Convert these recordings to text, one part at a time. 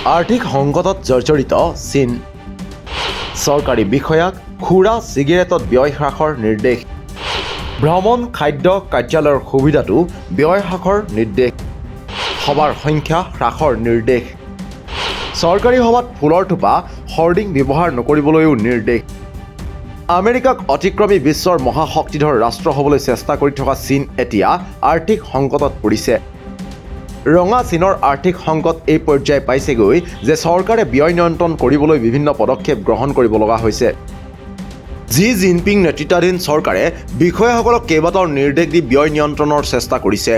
আৰ্থিক সংকটত জৰ্জৰিত চীন। চৰকাৰী বিষয়াক খুৰা চিগাৰেটত ব্যয় হ্ৰাসৰ নিৰ্দেশ। ভ্ৰমণ খাদ্য কাৰ্যালয়ৰ সুবিধাটো ব্যয় হ্ৰাসৰ নিৰ্দেশ। সভাৰ সংখ্যা হ্ৰাসৰ নিৰ্দেশ। চৰকাৰী সভাত ফুলৰ থোপা হৰ্ডিং ব্যৱহাৰ নকৰিবলৈও নিৰ্দেশ। আমেৰিকাক অতিক্ৰমী বিশ্বৰ মহাশক্তিধৰ ৰাষ্ট্ৰ হ'বলৈ চেষ্টা কৰি থকা চীন এতিয়া আৰ্থিক সংকটত পৰিছে। ৰঙা চীনৰ আৰ্থিক সংকট এই পৰ্যায় পাইছেগৈ যে চৰকাৰে ব্যয় নিয়ন্ত্ৰণ কৰিবলৈ বিভিন্ন পদক্ষেপ গ্ৰহণ কৰিব লগা হৈছে। জি জিনপিং নেতৃত্বাধীন চৰকাৰে বিষয়াসকলক কেইবাটাও নিৰ্দেশ দি ব্যয় নিয়ন্ত্ৰণৰ চেষ্টা কৰিছে।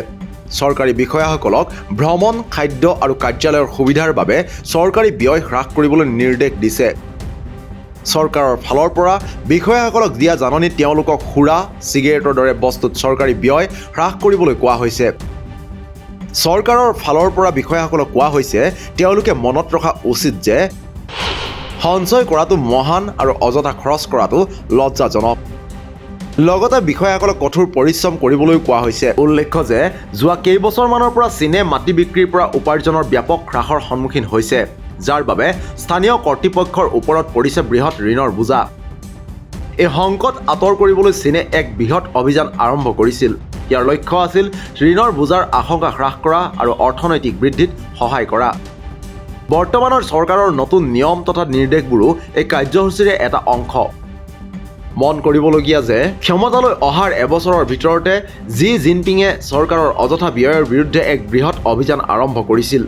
চৰকাৰী বিষয়াসকলক ভ্ৰমণ খাদ্য আৰু কাৰ্যালয়ৰ সুবিধাৰ বাবে চৰকাৰী ব্যয় হ্ৰাস কৰিবলৈ নিৰ্দেশ দিছে। চৰকাৰৰ ফালৰ পৰা বিষয়াসকলক দিয়া জাননীত তেওঁলোকক সুৰা চিগাৰেটৰ দৰে বস্তুত চৰকাৰী ব্যয় হ্ৰাস কৰিবলৈ কোৱা হৈছে। চৰকাৰৰ ফালৰ পৰা বিষয়াসকলক কোৱা হৈছে তেওঁলোকে মনত ৰখা উচিত যে সঞ্চয় কৰাটো মহান আৰু অযথা খৰচ কৰাটো লজ্জাজনক। লগতে বিষয়াসকলক কঠোৰ পৰিশ্ৰম কৰিবলৈ কোৱা হৈছে। উল্লেখ্য যে যোৱা কেইবছৰমানৰ পৰা চীনে মাটি বিক্ৰীৰ পৰা উপাৰ্জনৰ ব্যাপক হ্ৰাসৰ সন্মুখীন হৈছে, যাৰ বাবে স্থানীয় কৰ্তৃপক্ষৰ ওপৰত পৰিছে বৃহৎ ঋণৰ বোজা। এই সংকট আঁতৰ কৰিবলৈ চীনে এক বৃহৎ অভিযান আৰম্ভ কৰিছিল। ইয়াৰ লক্ষ্য আছিল ঋণৰ বোজাৰ আশংকা হ্ৰাস কৰা আৰু অৰ্থনৈতিক বৃদ্ধিত সহায় কৰা। বৰ্তমানৰ চৰকাৰৰ নতুন নিয়ম তথা নিৰ্দেশবোৰো এই কাৰ্যসূচীৰে এটা অংশ। মন কৰিবলগীয়া যে ক্ষমতালৈ অহাৰ এবছৰৰ ভিতৰতে জি জিনপিঙে চৰকাৰৰ অযথা ব্যয়ৰ বিৰুদ্ধে এক বৃহৎ অভিযান আৰম্ভ কৰিছিল।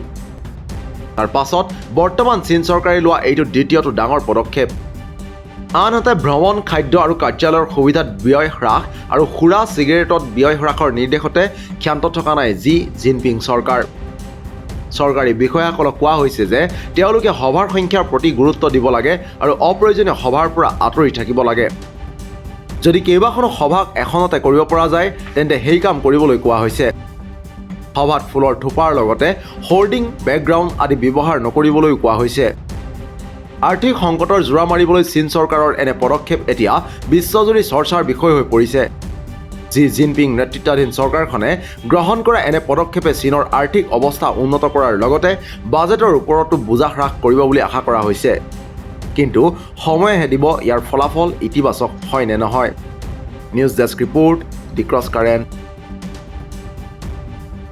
তাৰ পাছত বৰ্তমান চীন চৰকাৰে লোৱা এইটো দ্বিতীয়টো ডাঙৰ পদক্ষেপ। আনহাতে ভ্ৰমণ খাদ্য আৰু কাৰ্যালয়ৰ সুবিধাত ব্যয় হ্ৰাস আৰু সুৰা চিগাৰেটত ব্যয় হ্ৰাসৰ নিৰ্দেশতে ক্ষান্ত থকা নাই জি জিনপিং চৰকাৰ। চৰকাৰী বিষয়াসকলক কোৱা হৈছে যে তেওঁলোকে সভাৰ সংখ্যাৰ প্ৰতি গুৰুত্ব দিব লাগে আৰু অপ্ৰয়োজনীয় সভাৰ পৰা আঁতৰি থাকিব লাগে। যদি কেইবাখনো সভাক এখনতে কৰিব পৰা যায় তেন্তে সেই কাম কৰিবলৈ কোৱা হৈছে। সভাত ফুলৰ থোপাৰ লগতে হৰ্ডিং বেকগ্ৰাউণ্ড আদি ব্যৱহাৰ নকৰিবলৈও কোৱা হৈছে। আৰ্থিক সংকটৰ জোৰা মাৰিবলৈ চীন চৰকাৰৰ এনে পদক্ষেপ এতিয়া বিশ্বজুৰি চৰ্চাৰ বিষয় হৈ পৰিছে। জি জিনপিং নেতৃত্বাধীন চৰকাৰখনে গ্ৰহণ কৰা এনে পদক্ষেপে চীনৰ আৰ্থিক অৱস্থা উন্নত কৰাৰ লগতে বাজেটৰ ওপৰতো বোজা হ্ৰাস কৰিব বুলি আশা কৰা হৈছে। কিন্তু সময়েহে দিব ইয়াৰ ফলাফল ইতিবাচক হয় নে নহয়। নিউজ ডেস্ক ৰিপৰ্ট, দি ক্ৰছ কাৰেণ্ট।